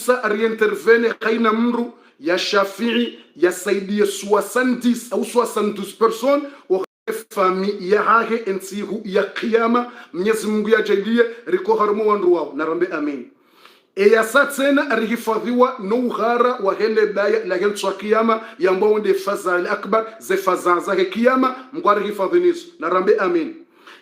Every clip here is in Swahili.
ruhusa ariintervene kaina mru ya Shafii ya saidi ya 70 au 72 person fami ya hahe ensihu ya kiyama Mwenyezi Mungu ya jailie riko harmo wandu wao narambe amin. Ya satsena arihifadhiwa no ughara wa hele baya la hentwa kiyama ya mbao nde fazal akbar ze fazaza kiyama mkwari hifadhinizo narambe amin.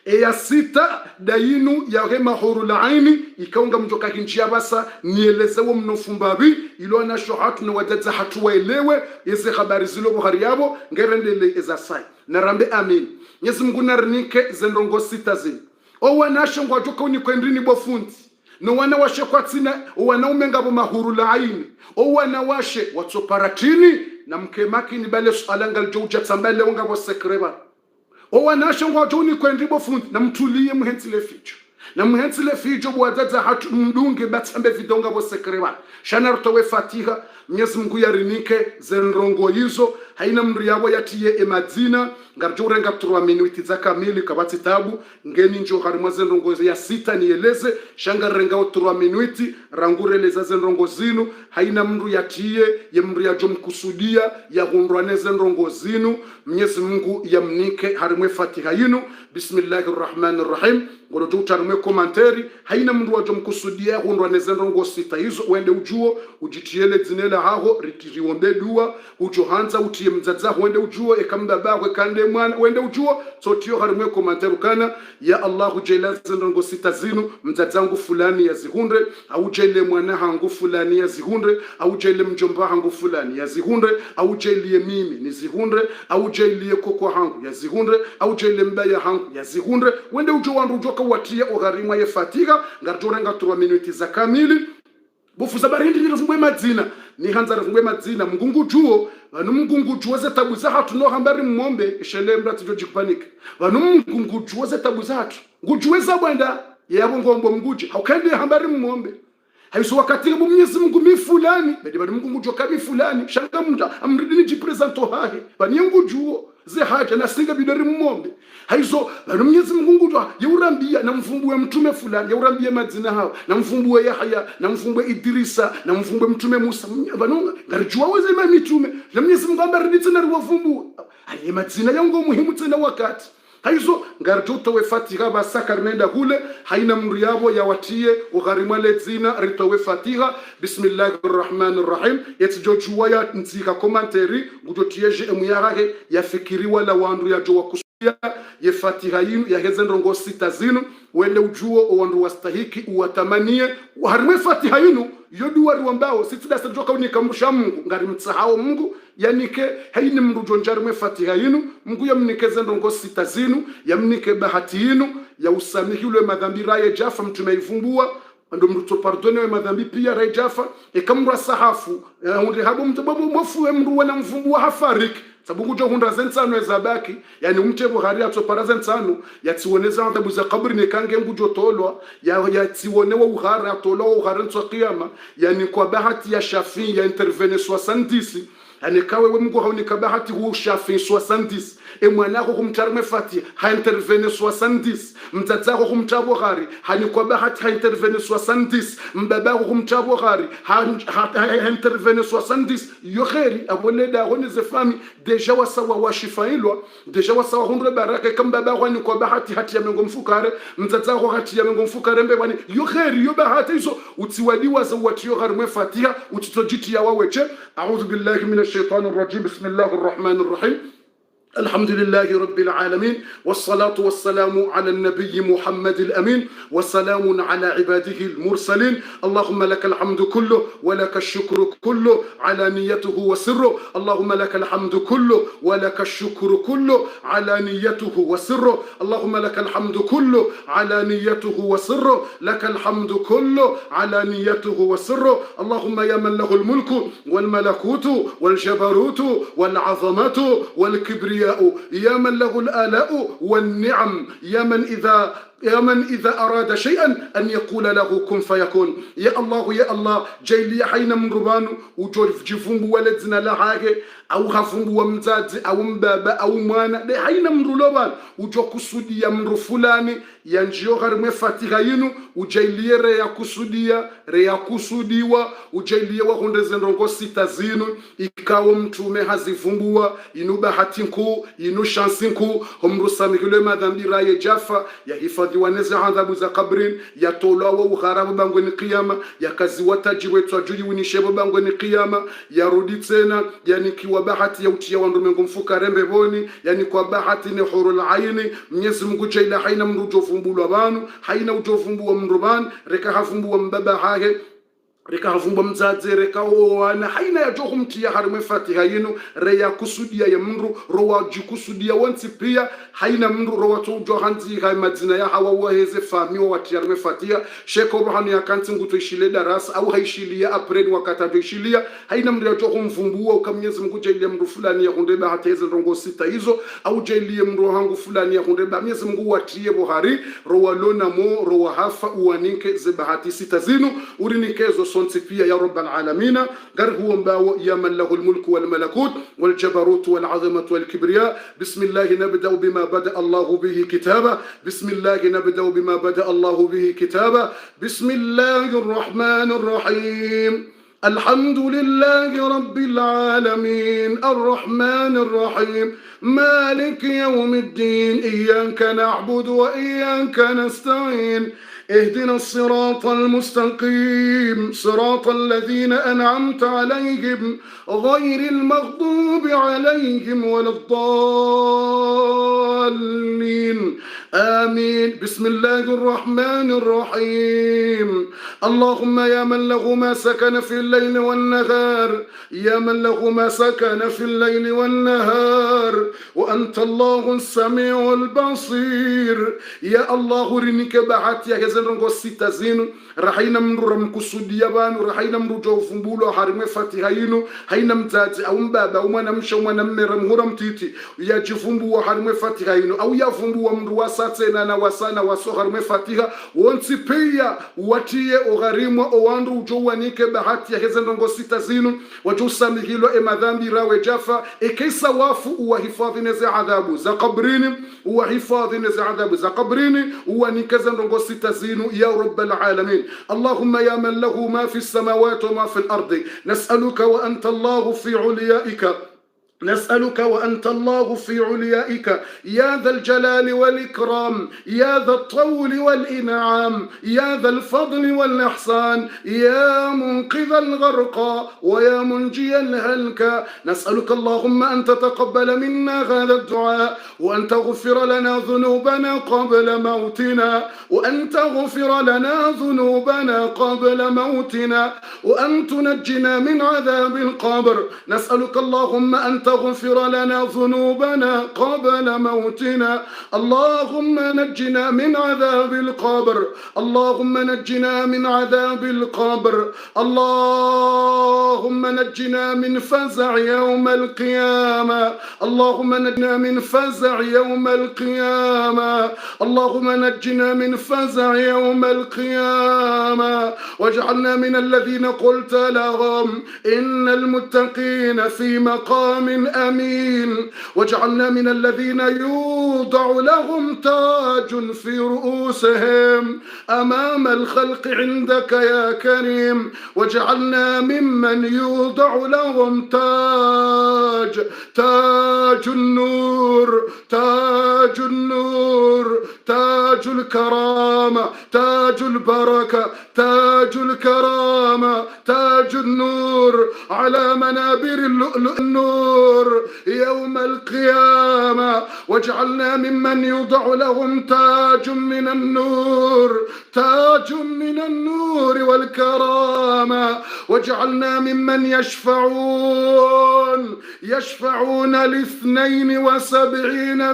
Ya sita dainu ya hema huru la aini ikaunga mtoka kinchia basa nielezewo mnofumbabi ilo anasho hatu na wadaza hatu waelewe yeze habari zilo buhari yabo ngerendele eza sai narambe amin. Nyezi Mungu narinike zendongo sita zini o wanasho ngwajoka unikwendrini bofundi no wanawashe kwa tina o wanaumenga mahuru la aini o wanawashe watoparatini na mkemaki ni bale sualanga aljouja tambale unga bo sekreba o wanashe ngwajoni kwendri bofundi na mtulie muhentile ficho na muhentile ficho bwadaza hatu mdunge batambe vidonga bo sekreba shana rutowe fatiha. Mwenyezi Mungu yarinike zenrongo hizo haina mri yabo yatiye emadzina ngarjure ngaturwa minuti za kamili kabati tabu ngeni njo harimo zenrongo ya sita nieleze shanga renga uturwa minuti rangureleza zenrongo zinu haina mru yatiye ye mri ya jomkusudia ya gundwane zenrongo zinu. Mwenyezi Mungu yamnike harimo fatiha yinu bismillahirrahmanirrahim ngoro tutarumwe komanteri haina mru wa jomkusudia gundwane zenrongo sita hizo uende ujuo ujitiele zinela haho rikiriombe dua ujohanza utie mzaza uende ujuo ekamba bagwe kande mwana uende ujuo sotio harimwe komanteru kana ya Allahu jela zenrongo sita zinu mzazangu fulani ya zihundre au jele mwana hangu fulani ya zihundre au jele mjomba hangu fulani ya zihundre au jele mimi ni zihundre au jele koko hangu ya zihundre au jele mbaya hangu ya zihundre uende ujuo wandu ujoka watia ogharimwa ye fatiga ngarjorenga 3 minuti za kamili bufu zabarindi nirafungwe madzina ni hanza rafungwe madzina mgungu juo vanu mgungu juo ze tabu za hatu no hambari mmombe ishelembra tijoji kupanika vanu mgungu juo ze tabu za hatu ngujuwe za bwenda yabo ngombo mguje haukende hambari mmombe haiso wakati bu Mwenyezi Mungu mi fulani bedi vanu mgungu juo kabi fulani shanga munda amridini jipresento hahe vani ngujuo ze haja na singa bidori mmombe haizo vanu Mwenyezi Mungu juo yeurambia na mfumbuwe mtume fulani yeurambia madzina hao na mfumbuwe Yahya na mfumbuwe Idrisa na mfumbuwe mtume Musa vanu ngarijua weze mitume na Mwenyezi Mungu ambaridi tena ruwafumbu ayi madzina yango muhimu tena wakati haizo ngarjoto we fatiha basaka nenda kule haina mri yabo ya watie ugharimale zina ritowe fatiha bismillahirrahmanirrahim yetjojuwa ya ntika komanteri ngujotiyeje emuyarahe yafikiri wala wandu ya jowa kusuya ye fatiha yinu ya hezendrongo sita zinu wende ujuo wandu wastahiki uwatamanie uharimwe fatiha yinu yodu wari wambao sitidasa joka unikamsha Mungu ngari mtsahao Mungu yanike haini mrujo njarumwe fatiha yinu Mungu yamnike zendrongo sita zinu yamnike bahati yinu ya usamihi ule madhambi raye jafa mtume ivumbua ndo mruto pardone we madhambi pia raye jafa ekamra sahafu unde habo mtababu mwafu mru wana mvumbua hafariki sababu jo hunda zensano ezabaki yani umtebo hari atopara zensano yatiwoneza adabu za kabri ne kange ngujo tolwa yatiwonewa ughara atolwa ughara ntwa kiyama yani kwa bahati ya Shafii ya intervene 70 yani kawe we Mungu haunika bahati hu Shafii 70 mwanako kumtarme fati ha intervene 70 mtazako kumtabo gari hani kwa bahati ha intervene 70 mbabako kumtabo gari ha intervene 70 yo kheri aboleda agonize fami deja wasawa washifailwa deja wasawa hundre baraka kamba babako ni kwa bahati hati ya mengo mfukare mtazako hati ya mengo mfukare mbebani yo kheri yo bahati hizo utiwadiwa za watiyo gari mwe fatiha utitojiti ya waweche. A'udhu billahi minash shaitanir rajim bismillahir rahmanir rahim الحمد لله رب العالمين والصلاة والسلام على النبي محمد الأمين وسلام على عباده المرسلين. اللهم لك الحمد كله ولك الشكر كله على نيته وسره. اللهم لك الحمد كله ولك الشكر كله على نيته وسره. اللهم لك الحمد كله على نيته وسره. لك الحمد كله على نيته وسره. اللهم يا من له الملك والملكوت والجبروت والعظمة والكبرياء يا من له الآلاء والنعم يا من إذا يا من إذا أراد شيئا أن يقول له كن فيكون. يا الله جايلي حين من ربانو وجوف جفون ولدنا لحاجة أو خفون ومزاد أو مبابا أو مانا حين من رلوبان وجو كسوديا من رفلاني ينجيو غرمي فاتغاينو وجايلي ريا كسوديوا وجايلي وغندزن رونغو سيتازينو ikawo mtume hazivumbua inu bahati nkuu inu shansi nkuu homrusamikile madhambi raye jafa ya hifadhi waneze adhabu za kabrin ya tola wa ugharabu bangweni kiyama ya kazi wataji wetu ajuji winishebo bangweni kiyama ya rudi tena yani kiwa bahati ya utia wandumengu mfuka rembe boni yani kwa bahati ni hurul aini Mwenyezi Mungu jaila haina mrujo vumbulwa banu haina ujovumbua mruban reka havumbua mbaba hahe reka havumba mzazi reka oana haina ya johu mtia harume fatiha yinu reya kusudia ya mnru rowa jikusudia wansi pia haina mnru rowa tujo hanzi hai madzina ya hawa waheze famiwa wati harume fatiha sheko ruhani ya kanti ngutu ishile darasa au haishilia apreni wakata ishilia haina mnru ya johu mvumbua ukamnyezi Mungu jailia mnru fulani ya hundeba hata heze rongo sita hizo au jailia mnru hangu fulani ya hundeba mnyezi Mungu watie bohari rowa lona mo rowa hafa uwaninke zebahati sita zinu urinikezo صنصفية يا رب العالمين غير هو مباو يا من له الملك والملكوت والجبروت والعظمة والكبرياء. بسم الله نبدأ بما بدأ الله به كتابه. بسم الله نبدأ بما بدأ الله به كتابه. بسم الله الرحمن الرحيم. الحمد لله رب العالمين الرحمن الرحيم مالك يوم الدين إياك نعبد وإياك نستعين اهدنا الصراط المستقيم صراط الذين أنعمت عليهم غير المغضوب عليهم ولا الضالين آمين. بسم الله الرحمن الرحيم. اللهم يا من له ما سكن في الليل والنهار يا من له ما سكن في الليل والنهار وأنت الله السميع البصير. يا الله رنك بعت يا هزن رنغو ستازين رحينا من رمكسوديا بانو رحينا من رجو فنبولو حرمي فاتحينو هينا متاتي أو مبابا وما نمشو وما نمرم هرم تيتي يا جفنبو وحرمي فاتحينو أو يا فنبو ومن رواساتنا نواسانا واسو حرمي فاتحا وانسي بيا واتيه أغاريمو أوانرو جوانيك بحاتي يا هزن رنغو ستازين وجو ساميهيلو إما ذنبي راوي جافا إكيسا وافو وحفاظ نزي عذابو زا قبريني وحفاظ نزي عذابو زا قبريني ونكزن رنغو ستازين يا رب العالمين. اللهم يا من له ما في السماوات وما في الأرض نسألك وأنت الله في عليائك نسألك وأنت الله في عليائك يا ذا الجلال والإكرام يا ذا الطول والإنعام يا ذا الفضل والإحسان يا منقذ الغرقى ويا منجي الهلكى. نسألك اللهم أن تتقبل منا هذا الدعاء وأن تغفر لنا ذنوبنا قبل موتنا وأن تغفر لنا ذنوبنا قبل موتنا وأن تنجنا من عذاب القبر. نسألك اللهم أن تغفر لنا ذنوبنا قبل موتنا. اللهم نجنا من عذاب القبر اللهم نجنا من عذاب القبر اللهم نجنا من فزع يوم القيامة اللهم نجنا من فزع يوم القيامة اللهم نجنا من فزع يوم القيامة واجعلنا من الذين قلت لهم إن المتقين في مقام أمين واجعلنا من الذين يوضع لهم تاج في رؤوسهم أمام الخلق عندك يا كريم واجعلنا ممن يوضع لهم تاج النور تاج النور تاج الكرامة تاج البركة تاج الكرامة تاج النور على منابر اللؤلؤ النور يوم القيامة واجعلنا ممن يوضع لهم تاج من النور تاج من النور والكرامة واجعلنا ممن يشفعون ل72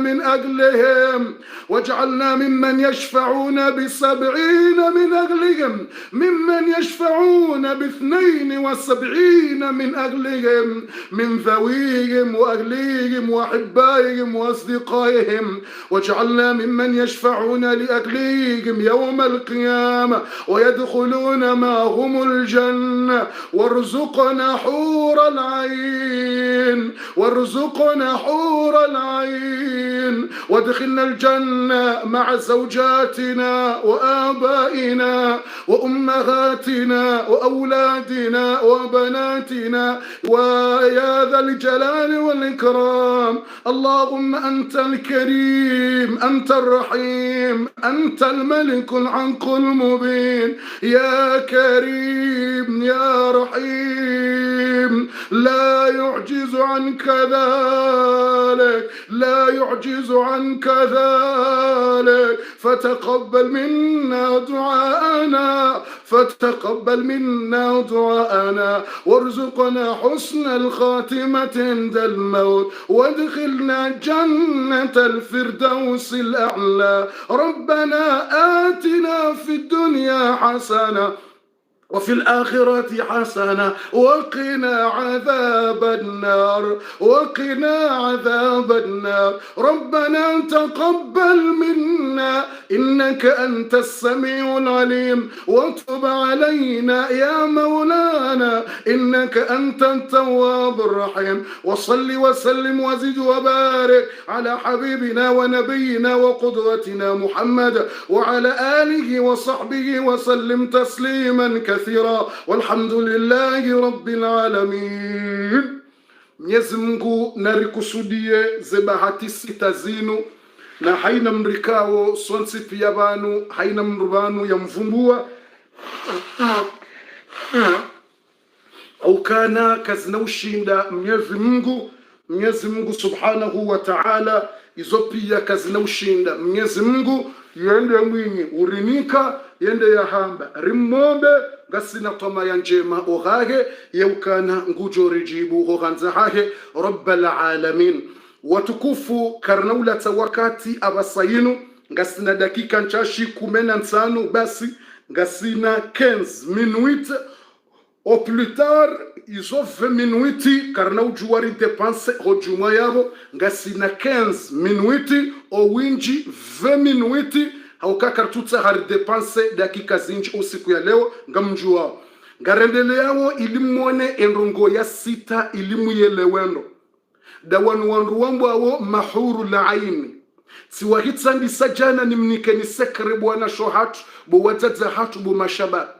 من أجلهم واجعلنا ممن يشفعون ب70 من أجلهم ممن يشفعون ب72 72 من أهلهم من ذويهم وأهليهم وأحبائهم وأصدقائهم، واجعلنا ممن يشفعون لأهليهم يوم القيامة ويدخلون معهم الجنة. وارزقنا حور العين، وارزقنا حور العين، وادخلنا الجنة مع زوجاتنا وآبائنا وأمهاتنا وأولادنا وبناتنا ويا ذا الجلال والإكرام. اللهم أنت الكريم، أنت الرحيم، أنت الملك الحق المبين، يا كريم يا رحيم، لا يعجز عنك ذلك، لا يعجز عنك ذلك. فتقبل منا دعاءنا، فتقبل منا دعاءنا، وارزقنا حسن الخاتمة عند الموت، وادخلنا جنة الفردوس الأعلى. ربنا آتنا في الدنيا حسنة وفي الآخرة حسنة وقنا عذاب النار، وقنا عذاب النار. ربنا تقبل منا إنك أنت السميع العليم، وتب علينا يا مولانا إنك أنت التواب الرحيم. وصل وسلم وزد وبارك على حبيبنا ونبينا وقدوتنا محمد وعلى آله وصحبه وسلم تسليما كثيرا، والحمد lillahi rabbil alamin. Mwenyezi Mungu narikusudie zebahati sita zinu na haina mrikao sonsi pia banu haina mrubanu ya mvumbua au kana kazina ushinda Mwenyezi Mungu subhanahu wa ta'ala, izo pia kazina ushinda Mwenyezi Mungu yende mwinyi urinika yende ya hamba rimombe gasina toma ya njema oghage yeukana ngujo rijibu hoganza hahe rabbal alamin. Watukufu karnaula tawakati abasayinu ngasina dakika nchashi 15 basi ngasina 15 minutes au plus tard izo 20 minutes karna ujuwari depanse hojuma yabo ngasina 15 minutes au winji 20 minutes haukakartutsa hari depanse dakika zinji usiku ya leo ngamjua ngarendele yao ilimone enrongo ya sita ilimu yelewendo dawanu wandu wambu awo mahuru la aini siwahitsandi sajana nimnike ni sekre bwana shohatu bo wadzadza hatu bo mashaba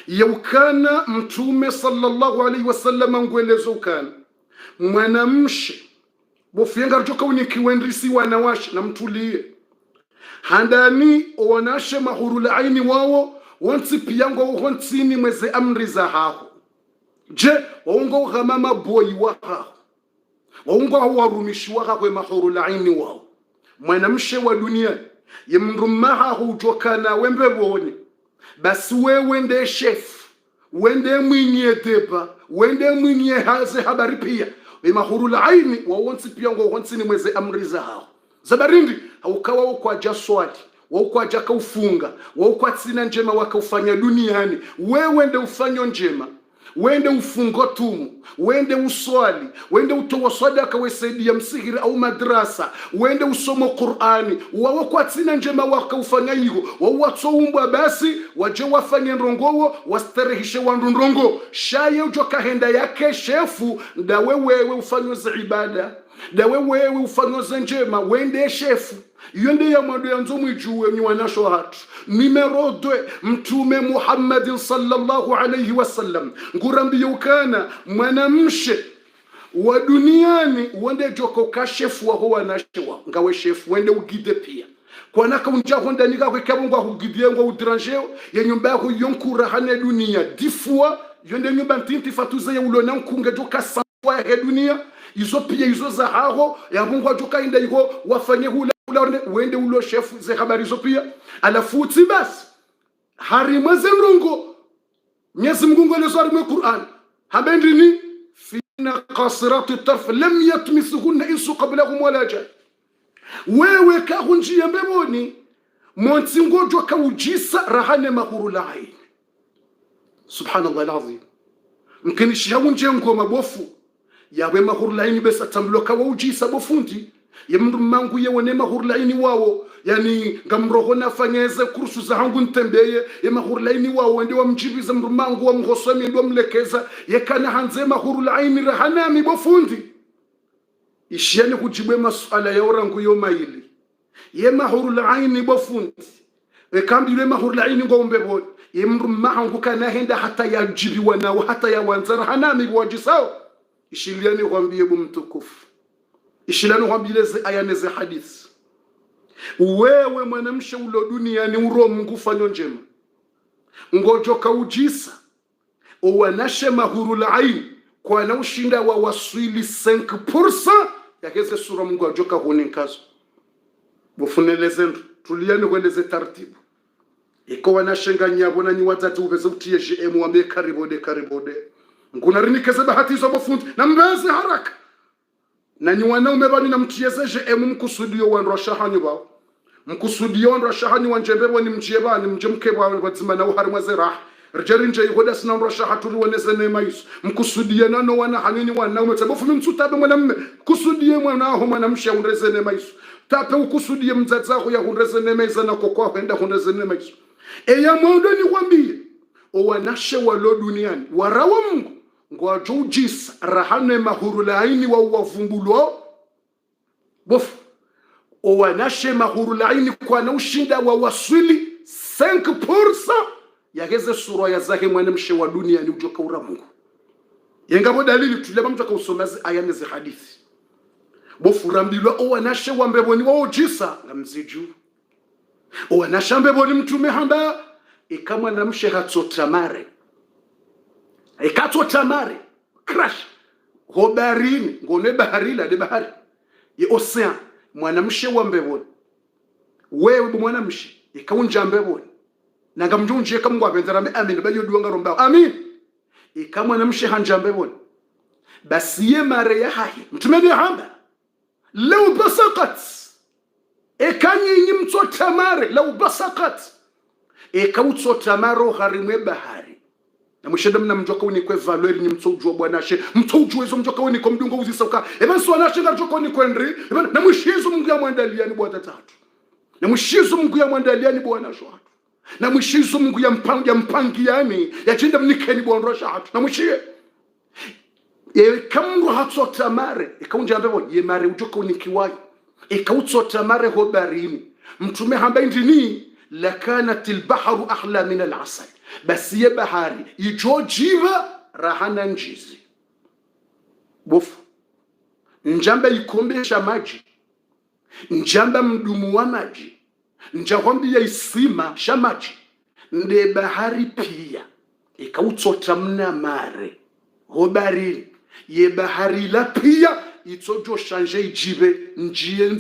yaukana mtume sallallahu alaihi wasallam ngwelezo ukana mwanamshe bo fienga rjoka unikiwendrisi wanawashi na mtulie handani wanashe mahuru la aini wao wanti piyango wontini mweze amri za haho je waungo ghamama boy waha waungo warumishi waha kwa mahuru la aini wao mwanamshe wa dunia yemrumaha hujokana wembe boni basi wewe nde chef wende mwinye deba wende mwinye haze habari pia mahuru la aini wawonti piyango wontini mweze amri za haho zabarindi haukawa kwa jaswali wauko jaka ufunga wauko tsina njema wakaufanya duniani wewe ndio ufanyo njema wende ufungo tumu wende uswali wende utowa sadaka wesaidia msihiri au madrasa wende usomo Qur'ani wauko tsina njema wakaufanya hiyo wauwatoumbwa basi waje wafanye ndongowo wastarehishe wandu ndongo shaye ujoka henda yake shefu nda wewe ufanyo za ibada da wewe ufanyo za njema wende shefu yende ya mwado ya nzomu ijuwe ni wanasho hatu numero 2 mtume Muhammad sallallahu alayhi wasallam ngurambi yukana mwanamshe wa duniani wende joko kashefu wa hoa nashewa ngawe shefu wende ugide pia kwa naka unjaho ndanika kwa kabungwa hugidie ngwa udrangeo ya nyumba yako yonkura hane dunia difua yende nyumba ntinti fatuze ya ulona nkunga joka sawa ya dunia izo pia izo za haho ya mungu joka inda yuko wafanye hula wende ulo shefu ze habari zo pia alafuti basi harimwe mrungo Mwenyezi Mungu alizari mu Qur'an habendini fina qasirat tarf lam yatmisuhunna insu qablahum wala jan wewe ka hunjia mbeboni monti ngojo ka ujisa rahane mahuru la ain subhanallah alazim mkinisha unje ngoma bofu yawe mahurlaini besa tamloka wa ujisa bofundi ye mndu mangu ye wone mahurlaini wao yani ngamroho nafanyeze kursu za hangu ntembeye ye mahurlaini wao ndi wamjibiza mndu mangu wa mhosami ndo mlekeza ye kana hanze mahurlaini rahanami bofundi ishiyani kujibwe masuala ya orangu yo maili ye mahurlaini bofundi kambi le mahurlaini ngombe boni ye mndu mangu kana henda hata yajibiwa nao hata ya wanzara hanami bwajisao ishiliani kwambie mtukufu ishiliani kwambie ze aya ze hadithi wewe mwanamshe ulo duniani uro Mungu fanyo njema ngojoka ujisa uwanashe mahurul ain kwa na ushinda wa waswili 5% yakeze sura Mungu ajoka hone nkazo bufuneleze tuliani kwendeze taratibu iko wanashenga nyabo na nyiwatatu ubeze utiye GM wambe karibode ngunarinikaze bahati zo bofundi na mbeze haraka na nywana umebani na mtiyezeje mkusudio wa nrashahani bao mkusudio wa nrashahani wa njembebo ni mjebani mjemke wa wazima na uharimwa zerah rjarinje ihoda sina nrashahatu ruweneze nema Yesu mkusudio nano wana hanini wana umetabofu mtutabe mwanamme kusudie mwanaho mwanamsha unreze nema Yesu tape ukusudie mzazaho ya unreze nema Yesu na kokwa henda unreze nema Yesu eya mwondo ni wambie owanashe walo duniani warawa Mungu ngwa jujisa rahane mahurulaini wa wavumbulo bofu owanashe mahurulaini kwa na ushinda wa waswili 5% yakeze sura ya zake mwanamshe wa duniani ujoka ura Mungu yengabo dalili tulema mtu akausomeza aya za hadithi bofu rambilo owanashe wambeboni wa ujisa ngamziju owanashe wambeboni mtume hamba ikamwa na mshe hatsotamare ikatsotamare crash hobarini ngone baharila de bahari ye ocean mwanamshe wa mbeboni wewe mwanamshe ikaunja mbeboni nanga mjunje kamngwa benzarame amin bayo duanga romba amin ikamwa namshe hanja mbeboni basi ye mare ya hahi mtumeni hamba law basaqat ekanyi mtsotamare law basaqat ikautsotamaro harimwe bahari na mshenda mna mjoka unikwe valeur ni mtsojwa bwanashe mtsojwa hizo mjoka uniko mdungo uzisoka ebanso anashe ngajoka uniko ndri na mshizo Mungu ya mwandaliani bwa tatatu na mshizo Mungu ya mwandaliani bwana shwatu na mshizo Mungu ya mpangiani ya jinda mnikeni bwa shwatu na mshie kamru hatsotamare ikaunja mbebo ye mare ujoka unikiwayo ikautsotamare hobarini mtume hamba ndini لكانت البحر أحلى من العسل بس يا بحاري يجوجيva rahana njizi bofu njamba ikombesha maji njamba mdumu wa maji njakwambi ya isima shamaji nde bahari pia ikautsota mna mare hobari ye bahari la pia itsojo shanje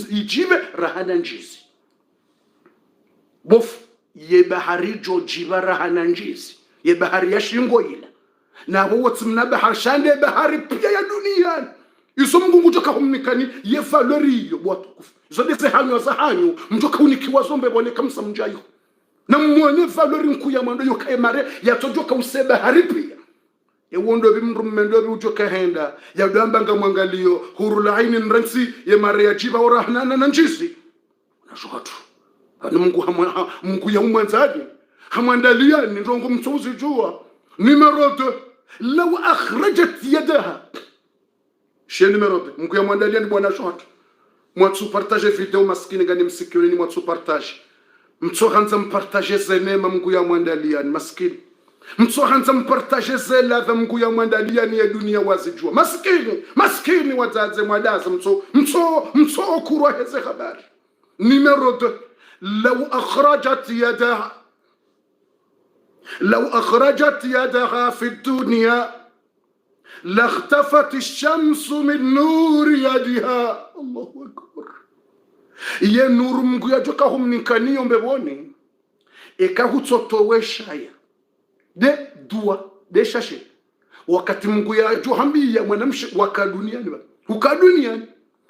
ijibe rahana njizi bofu ye bahari jojiba rahana njizi ye bahari ya shingo ila na wote mna bahari shande bahari pia ya dunia iso Mungu kutoka humnikani ye valori yo watu zo dese hanyo za hanyo mtoka unikiwa zombe bone kamsa mjayo na muone valori nkuya mando yo kaemare ya tojoka usebe bahari pia e wondo bimrummendo bi ujoka henda ya damba ngamwangalio hurul aini nransi ye mare ya jiba orahana na njizi na shoto ana Mungu ya umwanzaje hamwandalia ni ndongo mtsozi jua numero 2 law akhrajat yadaha she numero 2 Mungu ya mwandalia ni bwana shot mwatsu partage video maskini gani msikini mwatsu partage mtsohanza mpartage zenema Mungu ya mwandalia ni maskini mtsohanza mpartage zela za Mungu ya mwandalia ni ya dunia wazijua maskini wazaze mwadaza mtso kurwa heze habari numero 2 لو أخرجت يدها في الدنيا لاختفت الشمس من نور يدها الله أكبر يا نور Mungu yajokaho mnikaniyo mbeboni ekahutotowesha ya de dua de shashe wakati Mungu yajohambia mwanamshi wakaduniani ukaduniani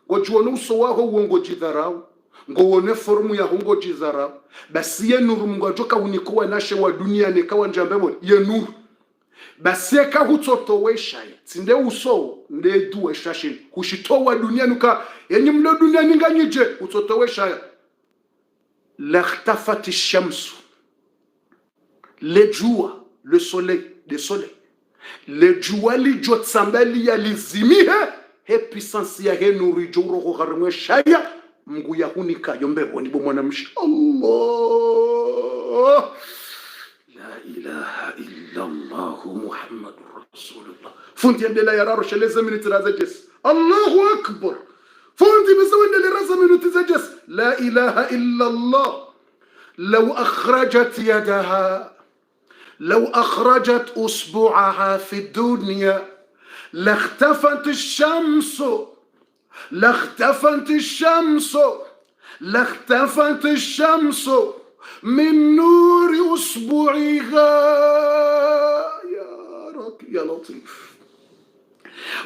gojuona uso wako uongo jidharau ngowone formu ya hongo jizara basi ye nuru Mungu ajoka unikuwa nashe wa dunia nikawa njambebo ye nuru baseka hutotoweshaya tsinde uso nde duwe shashin kushitowa dunia nuka yenye mlo dunia ninganyije utotoweshaya l'ahtafat ash-shams le jua le soleil de soleil le jua li jotsambali ya lizimihe he puissance ya he nuri juro ko garmwe shaya mngu ya hunika yombe boni bo mwana mshi Allah la ilaha illa Allah Muhammadur Rasulullah funti endela ya raro sheleza minute razajes Allahu akbar funti bisawende raza minute zajes la ilaha illa Allah لو أخرجت يدها لو أخرجت أصبعها في الدنيا لاختفت الشمس لاختفت الشمس لاختفت الشمس من نور أصبعها يا رب يا لطيف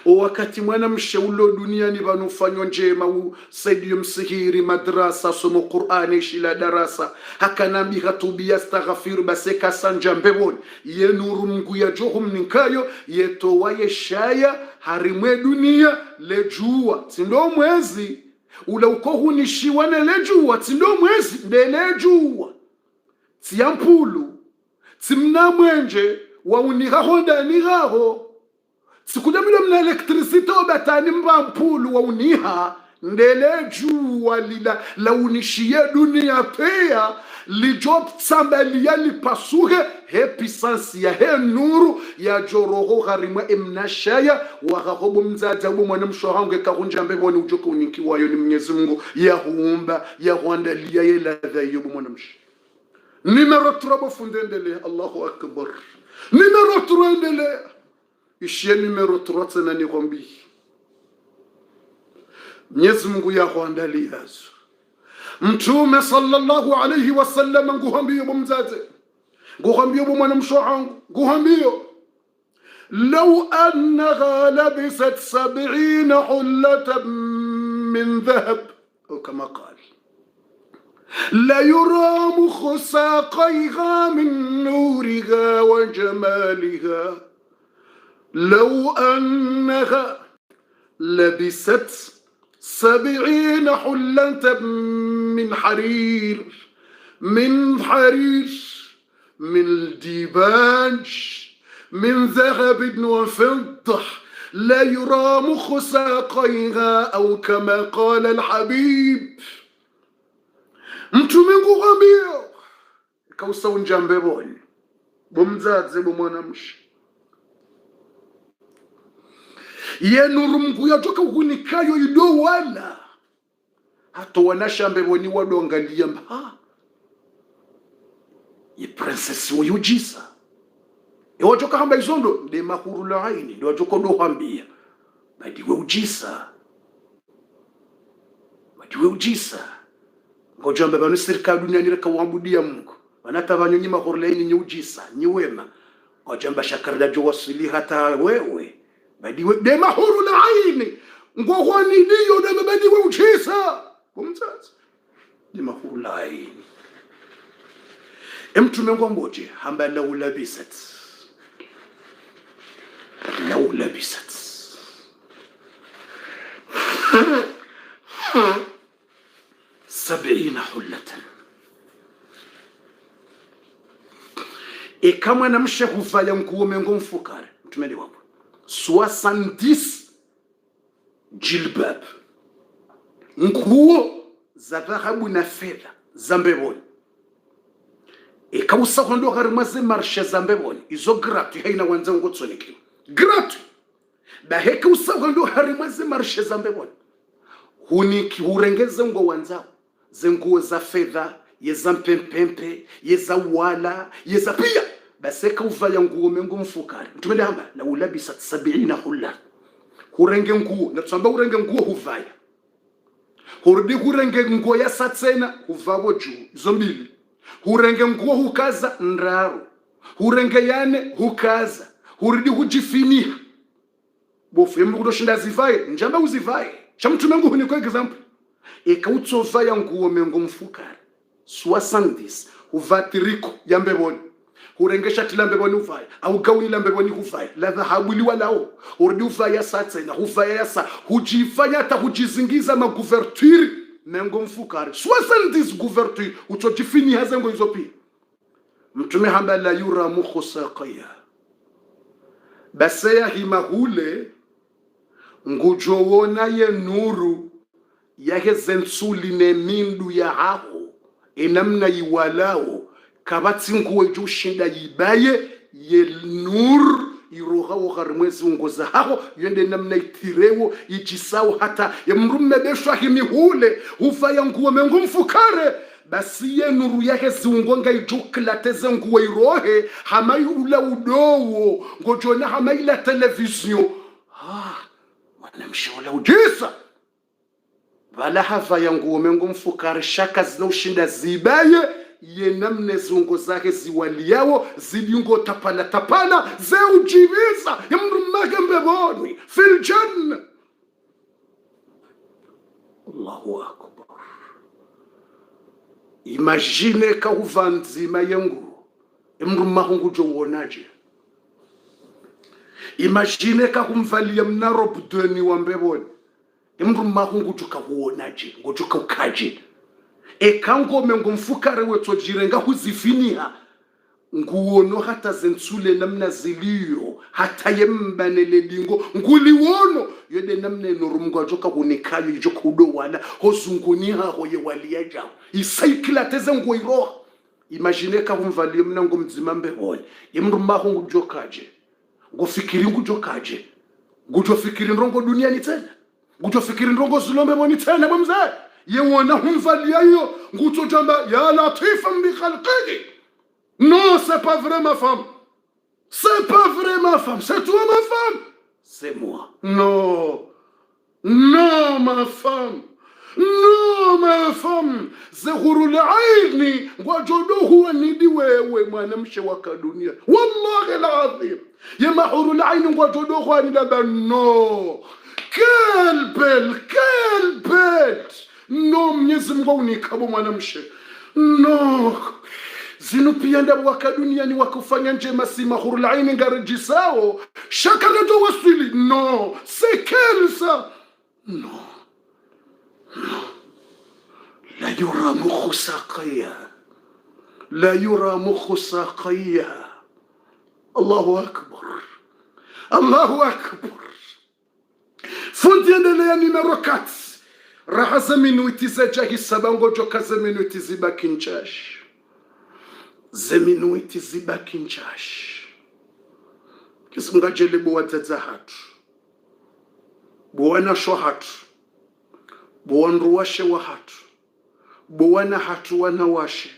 wakati mwana mshaulo duniani vanufanywa njema Saidi msihiri madrasa somo Qur'ani shila darasa hakanambi hatubia astaghfir baseka sanja mbeboni ye nuru mngu ya johum ninkayo yetowa yeshaya harimwe dunia lejua tindo mwezi ula ukohu nishiwa na lejua tindo mwezi ndelejua tiampulu timna mwenje wa unigaho ndanigaho sikudamilo mna electricity obatani mbampulu wa uniha ndele jua lila la unishie dunia pea lijob sambali ya lipasuhe he puissance ya he nuru ya joroho gharimwa imnashaya wa gahobo mzazabu mwana mshohange kahunjambe boni ujoko uniki wayo ni Mwenyezi Mungu ya huumba ya huandalia ya ladha yobu mwana mshi numero 3 fundendele Allahu akbar numero 3 endele ishie numero 3 tena nikwambie Mwenyezi Mungu ya huandalia yazo Mtume sallallahu alayhi wasallam nguhambio bumzaze nguhambio bumwana mshohangu nguhambio لو أنها لبست 70 حلة من ذهب أو كما قال لا يرى مخ ساقيها من نورها وجمالها لو أنها لبست 70 حلة من حرير من ديباج من ذهب وفضة لا يرى مخ ساقيها أو كما قال الحبيب Mtume nguhambio kausa unjambe boni bomzaze bomwana mshi ye nuru mngu yatoka ukunikayo ido wala hato wanashambe boni wadongalia mba ye princess woyujisa ewajoka hamba izondo de mahuru la aini de wajoko do hambia badiwe ujisa ngojamba banu sirka dunia nireka wambudia Mungu wanatabanyo nyima horleini nyujisa nyiwema ngojamba shakarda jo wasili hata wewe badiwe de mahuru la aini ngohwani ndio de badiwe ujisa kumtata de mahuru la aini Mtume ngomboje hamba la ulabisat 70 حلة kama namshe kuvala nguo mengo mfukare mtumeni wapo 70 jilbab nguo za dhahabu na fedha za mbeboni kausa kondo garimaze marshe za mbeboni izo gratuit haina wanza ngotsoneke gratuit da heka usa kondo garimaze marshe za mbeboni huniki hurengeze ngo wanzao zenguo za fedha yeza mpempempe yeza wala yeza pia baseka uvala nguo mengo mfukare mtumende hamba la ulabisa 70 hulla hurenge nguo natsamba urenge nguo huvaya hurudi hurenge nguo ya satsena huvabo juu izo mbili hurenge nguo hukaza ndaro hurenge yane hukaza hurudi hujifinia bofu yemu kudoshinda zivaye njamba uzivaye chamtume nguo ni kwa example ekautsofa ya nguo mengo mfukare 70 uvatiriko yambeboni hurengesha tilambe boni uvaya au gauni lambe boni huvaya la dhahabu liwalao urdi uvaya satsa na huvaya yasa hujifanya hata hujizingiza maguverture mengo mfukari 70 guverture utojifini hazengo hizo pia mtume hamba la yura mukhsaqaya basaya himahule ngujowona ye nuru yake zensuli ne mindu ya haho enamna yiwalao kabatsi nguwe jushinda yibaye ye nur iroha wakharimwezi ungoza haho yende namna itirewo ijisawo hata ya mrumme beshwa himihule ufaya nguwe mengu mfukare basi ye nuru yake ziungonga ijukla teze nguwe irohe hamayi ula udowo ngojona hamayi la television wanamshola ujisa wala hava yangu mengu mfukari shaka zinaushinda zibaye ye namne zungo zake ziwaliao ziliungo tapala ze ujibiza ya mrumage mbeboni fil janna. Allahu akbar. Imagine ka uvanzima yangu mrumahungu jowonaje. Imagine ka kumvalia mnaro budweni wa mbeboni mrumahungu tukawonaje ngojuka ukaje ekango mengo mfukare wetojirenga huzifinia nguono hata zensule namna zilio hata yembanele lingo nguliwono yode namna norumgo ajoka hunikayo ijoka udo wala hozunguni haho ye waliaja isaikila teze ngoiroha. Imagine ka humvalia mnango mzima mbeboni mrumahungu jokaje ngofikiri ngujokaje ngujofikiri ndongo duniani tena ngujofikiri ndongo zulombe boni tena bamza yewona humvalia hiyo ngutojamba ya latifan bi khalqihi. Non, c'est pas vrai ma femme, c'est pas vrai ma femme, c'est toi ma femme, c'est moi. Non ma femme, non ma femme, zehurul aini wajodohu wanidi wewe mwanamshe waka dunia wallahi alazim ya mahurul aini wajodohu wanida. No, quelle belle, no Mwenyezi Mungu unikabo mwanamshe. No zinu pia ndabu waka dunia ni wakufanya njema si mahurul aini ngarijisao shaka neto wasili. No, c'est quelle ça? No, la yura mukhsaqaya, la yura mukhsaqaya. Allahu akbar, Allahu akbar. Fundi endelea numero 4 raha za minuti za jahi sabango joka za minuti zibaki nchash za minuti zibaki nchash kisunga jele buwa tata hatu buwa na sho hatu buwa nruwashe wa hatu buwa na hatu wana washe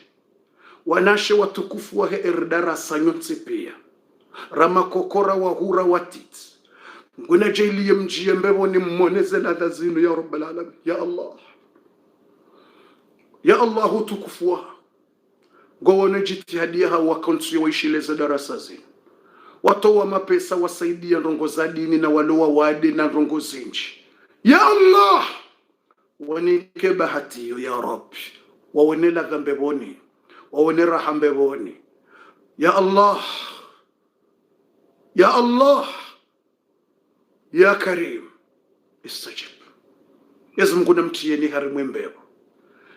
wanashe watukufu wa erdara sanyotsi pia ramakokora wa hura watiti nguna jeli yemjie mbeboni mmoneze ladha zinu ya rabbal alamin. Ya Allah, ya Allah utukufuwa gowone jitihadi hawa wakonsi waishileze darasa zinu watowa mapesa wasaidia rongo za dini na walowa wade na rongo zinji. Ya Allah wanike bahatiyo ya Rabbi wawone ladha mbeboni wawone raha mbeboni. Ya Allah, ya Allah, ya Karim istajib. Yesu Mungu namtieni harimwe mbebo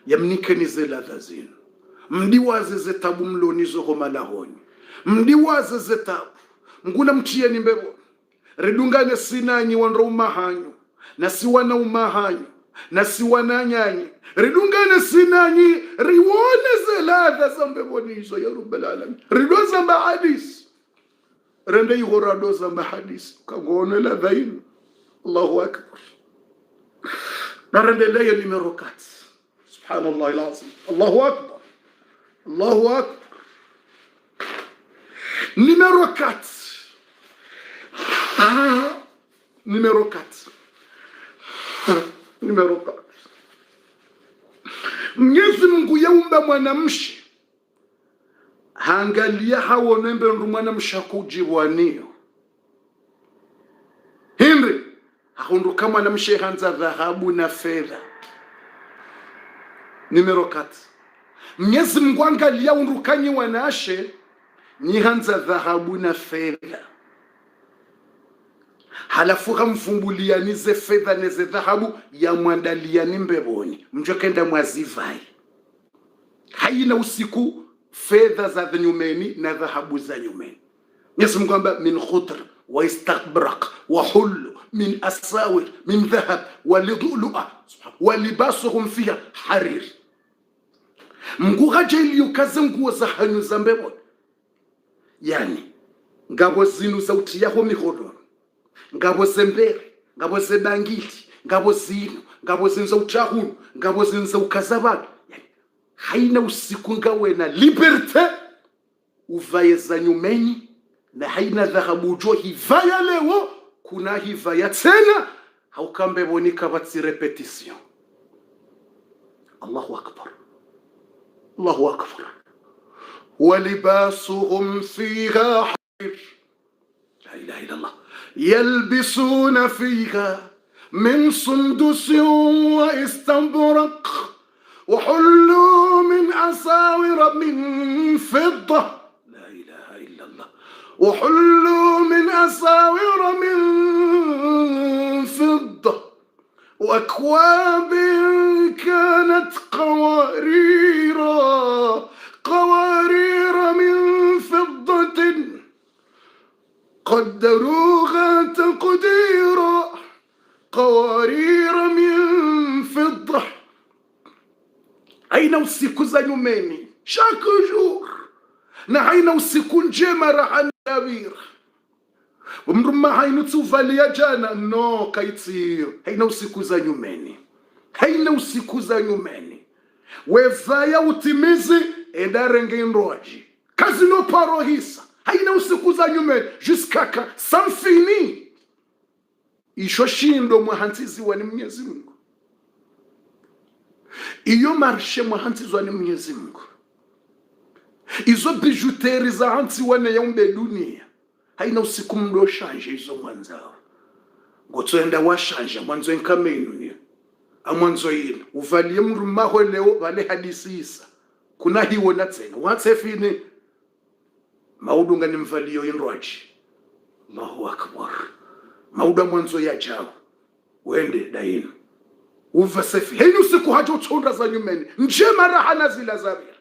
yamnikeni zeladha zinu mdiwaze zetabu mlonizo homalahoni mdiwaze zetabu Mungu namtieni mbebo redungane sinanyi wanro umahanyu na siwana umahanyu na siwana nyanyi redungane sinanyi riwone zeladha za mbebonizo ya rabbal alamin ridoza mahadis rende yigorado za mahadis kagone la dhain. Allahu akbar. Narende leye numero 4 subhanallah alazim. Allahu akbar, Allahu akbar. Numero 4 numero 4 numero 4 Mwenyezi Mungu yaumba mwanamshi hangalia hawo nembe ndumwana mshakuji wanio Henry hakunduka mwana mshehanza dhahabu na fedha. Numero 4 Mwenyezi Mungu angalia undukanyi wanashe nihanza dhahabu na fedha, halafu hamfumbulianize fedha neze dhahabu ya mwandaliani mbeboni mjokenda mwazivai. Haina usiku fedha za nyumeni na dhahabu za nyumeni. Mwenyezi Mungu amba min khudr wa istakbrak wa hullu min asawir min dhahab wa lidulu'a wa libasuhum fiha harir. Mungu hajeli ukaze nguo za hanyu za mbeboni, yani ngabo zinu za utiyaho mihono, ngabo zembere, ngabo zebangiti, ngabo zinu, ngabo zinza utahunu, ngabo zinza ukazabatu. Yani haina usiku ngawe na liberte uvaye za nyumeni, na haina dhahabu ujo hivaya leo kuna hivaya tena haukambe bonika batsi repetition. Allahu akbar, Allahu akbar. ولباسهم فيها حرير لا إله إلا الله يلبسون فيها من سندس واستبرق وحلوا من أساور من فضة لا إله إلا الله وحلوا من أساور من فضة وأكواب كانت قوارير من فضة قدروها تقديرا قوارير من فضة. أين usiku za nyumeni chaque jour, na haina usiku njema raha nabira umruma hainu tuvalia jana no kaitio. Haina usiku za nyumeni, haina usiku za nyumeni. Wevaya utimizi edarenge nroji kazi no parohisa. Haina usiku za nyumeni jiskaka samfini isho shindo mwahantizi wani Mwenyezi Mungu. Iyo marshe mwahantizi wani Mwenyezi Mungu. Izo bijuteri za hanti wane yaumbe dunia. Haina usiku mdo shanje izo mwanzao. Gotoenda wa shanje mwanzo enkamenu ni amwanzo yinu uvalie mrumaho leo vale hadisi isa kuna hiwo na tena watsefini maudunga ni mvalio inroji. Allahu akbar. Mauda mwanzo ya jao wende dainu uvasefi. Haina usiku haja utunda za nyumeni njema raha na zila zabira.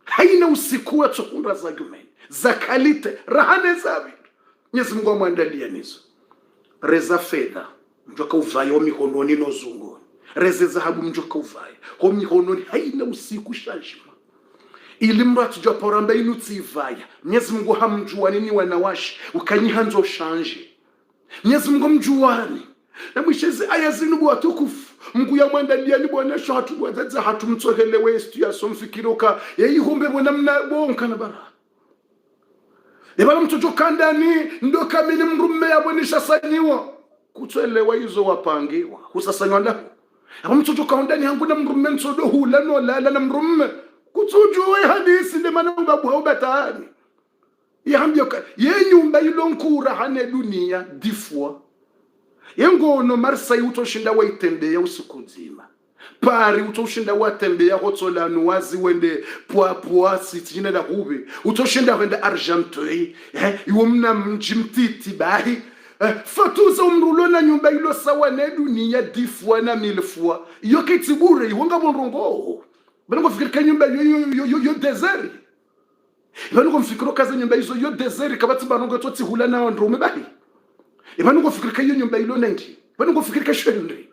Haina usiku wa utunda za nyumeni za kalite raha na zabira. Mwenyezi Mungu amwandalia nizo. Reza fedha mjoka uvaye wa mikononi no zungoni, reze zahabu mjoka uvaye ho mikononi. Haina usiku shajima ili mratu jwa poramba inu tivaya. Mwenyezi Mungu hamjua nini wanawashi ukanyihanzo shanje. Mwenyezi Mungu mjuani na mwishezi aya zinubu watukufu Mungu ya mwandalia ni bwanesho hatubuwadaza hatumtsohelewe istu ya somfikiroka yeyi humbe mwana mna bonka na bara. Ibala mtoto kandani ndo kamini mrumme ya bwenisha sanyiwa kutuelewa hizo wapangiwa husasanywa ndaho. Aba mtoto kandani hangu na mrumme nsodo hula no lala na mrumme kutujuwe hadisi ndi mana ubabu haubatani. Yambioka yenyumba ilonkura hane dunia difwa. Yengono Marsai utoshinda waitembea usiku nzima. Pari utoshinda watembea hotolanu wazi wende pwa sitine da hube. Utoshinda wende Argenteuil. Iwo mna mjimtiti bahi. Fatuza umrulona nyumba ilo sawa ne dunia difwa na milfwa. Iyo kitibure iwonga bonrongo. Bango fikirika nyumba yo desert. Bango fikiro kaza nyumba izo yo desert kabati bango toti hulana ndrume bahi. Ibanugo fikirika iyo nyumba ilo nendi. Ibanugo fikirika shwenri.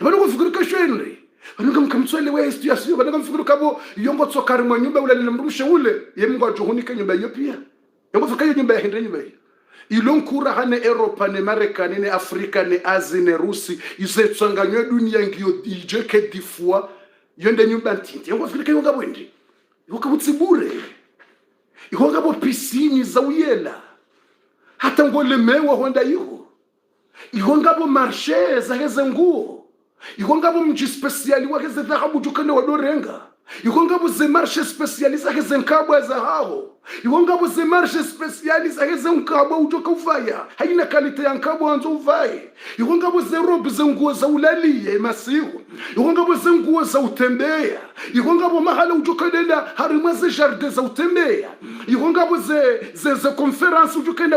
Ibanugo fikirika shwenri. Ibanugo mkamtswele we istu yasiyo. Ibanugo fikirika bo yongo tsokari mwa nyumba ula ninamrumushe ule. Yemungo ajuhunika nyumba iyo pia. Yongo fikirika iyo nyumba ya hendre nyumba iyo. Ilonkura hane Europa ne Marekani ne Afrika ne Azi ne Rusi. Ize tsanganywe dunia ngiyo ijeke difua. Yonde nyumba ntinti. Yongo fikirika yonga bwendi. Yonga butsibure. Yonga bo pisini za uyela. Hata ngole mewa honda yuhu. Ihongabo marché zaheze nguo. Ihongabo mji speciali wakeze dhahabu jukane wadorenga. Ikonga buze marche spécialisée heze nkabwa za hao. Ikonga buze marche spécialisée heze nkabwa utoka uvaya. Haina kalite ya nkabwa anzo uvaye. Ikonga buze robe za nguo za ulalie masihu. Ikonga buze nguo za utembea. Ikonga bu mahala utoka denda harimwe ze jardin za utembea. Ikonga buze ze conference utoka